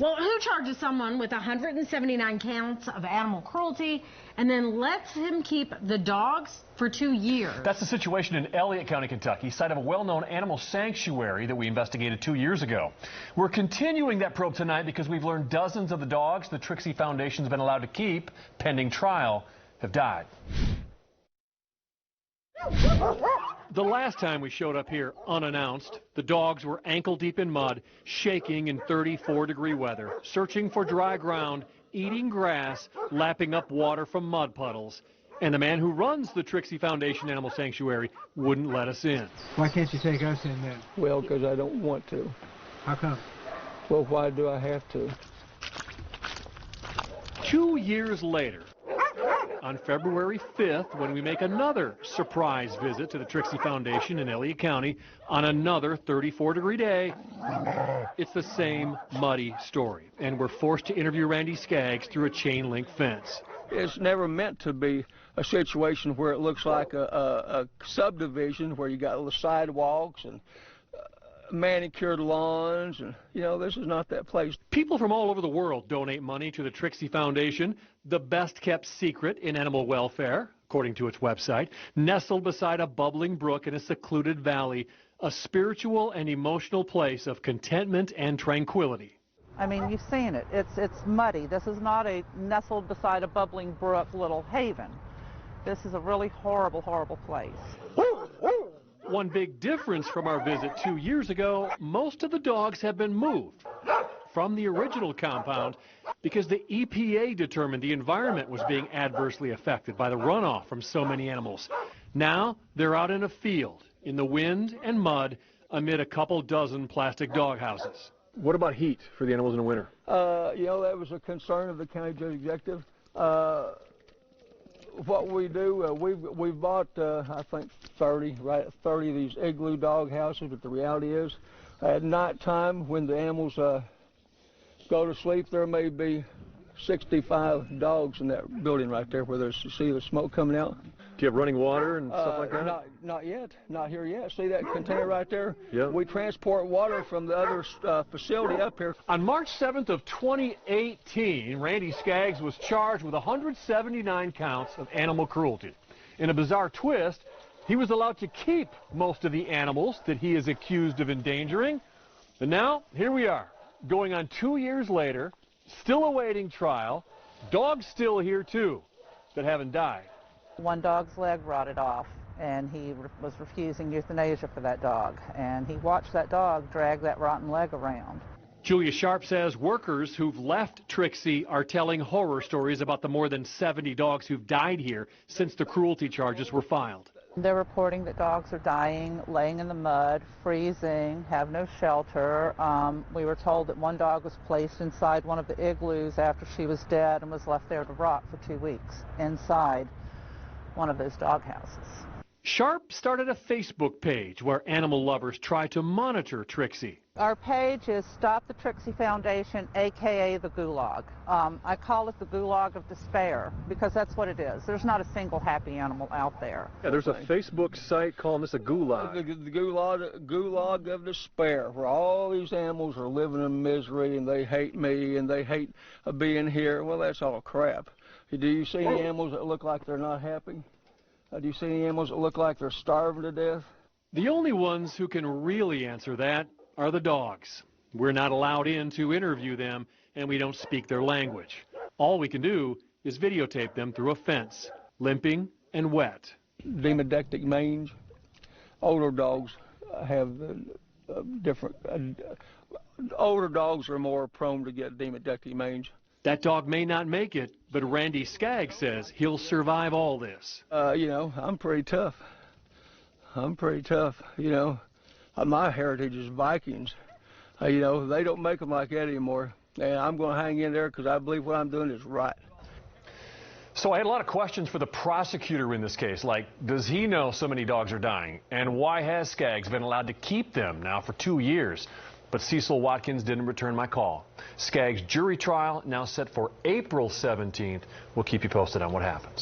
Well, who charges someone with 179 counts of animal cruelty and then lets him keep the dogs for 2 years? That's the situation in Elliott County, Kentucky, site of a well-known animal sanctuary that we investigated 2 years ago. We're continuing that probe tonight because we've learned dozens of the dogs the Trixie Foundation's been allowed to keep pending trial have died. The last time we showed up here unannounced, the dogs were ankle-deep in mud, shaking in 34-degree weather, searching for dry ground, eating grass, lapping up water from mud puddles. And the man who runs the Trixie Foundation Animal Sanctuary wouldn't let us in. Why can't you take us in then? Well, because I don't want to. How come? Well, why do I have to? 2 years later, on February 5th, when we make another surprise visit to the Trixie Foundation in Elliott County on another 34-degree day, it's the same muddy story. And we're forced to interview Randy Skaggs through a chain-link fence. It's never meant to be a situation where it looks like a subdivision where you got little sidewalks and manicured lawns, and this is not that place. People from all over the world donate money to the Trixie Foundation, the best kept secret in animal welfare, according to its website, nestled beside a bubbling brook in a secluded valley, a spiritual and emotional place of contentment and tranquility. I mean, you've seen it. It's muddy. This is not a nestled beside a bubbling brook little haven. This is a really horrible, horrible place. One big difference from our visit 2 years ago, most of the dogs have been moved from the original compound because the EPA determined the environment was being adversely affected by the runoff from so many animals. Now they're out in a field, in the wind and mud, amid a couple dozen plastic dog houses. What about heat for the animals in the winter? That was a concern of the county judge executive. What we do, we've bought, I think, 30 of these igloo dog houses, but the reality is, at night time, when the animals go to sleep, there may be 65 dogs in that building right there where you see the smoke coming out. Do you have running water and stuff like that? Not yet. Not here yet. See that container right there? Yeah. We transport water from the other facility up here. On March 7th of 2018, Randy Skaggs was charged with 179 counts of animal cruelty. In a bizarre twist, he was allowed to keep most of the animals that he is accused of endangering. And now, here we are, going on 2 years later, still awaiting trial. Dogs still here, too, that haven't died. One dog's leg rotted off, and he was refusing euthanasia for that dog. And he watched that dog drag that rotten leg around. Julia Sharp says workers who've left Trixie are telling horror stories about the more than 70 dogs who've died here since the cruelty charges were filed. They're reporting that dogs are dying, laying in the mud, freezing, have no shelter. We were told that one dog was placed inside one of the igloos after she was dead and was left there to rot for 2 weeks inside one of those dog houses. Sharp started a Facebook page where animal lovers try to monitor Trixie. Our page is Stop the Trixie Foundation, a.k.a. the Gulag. I call it the Gulag of Despair because that's what it is. There's not a single happy animal out there. Yeah, there's a Facebook site calling this a gulag. The gulag of despair, where all these animals are living in misery and they hate me and they hate being here. Well, that's all crap. Do you see any animals that look like they're not happy? Do you see any animals that look like they're starving to death? The only ones who can really answer that are the dogs. We're not allowed in to interview them, and we don't speak their language. All we can do is videotape them through a fence, limping and wet. Demodectic mange. Older dogs have different. Older dogs are more prone to get demodectic mange. That dog may not make it, but Randy Skaggs says he'll survive all this. I'm pretty tough. My heritage is Vikings. They don't make them like that anymore. And I'm going to hang in there because I believe what I'm doing is right. So I had a lot of questions for the prosecutor in this case, like, does he know so many dogs are dying? And why has Skaggs been allowed to keep them now for 2 years? But Cecil Watkins didn't return my call. Skaggs' jury trial now set for April 17th. We'll keep you posted on what happens.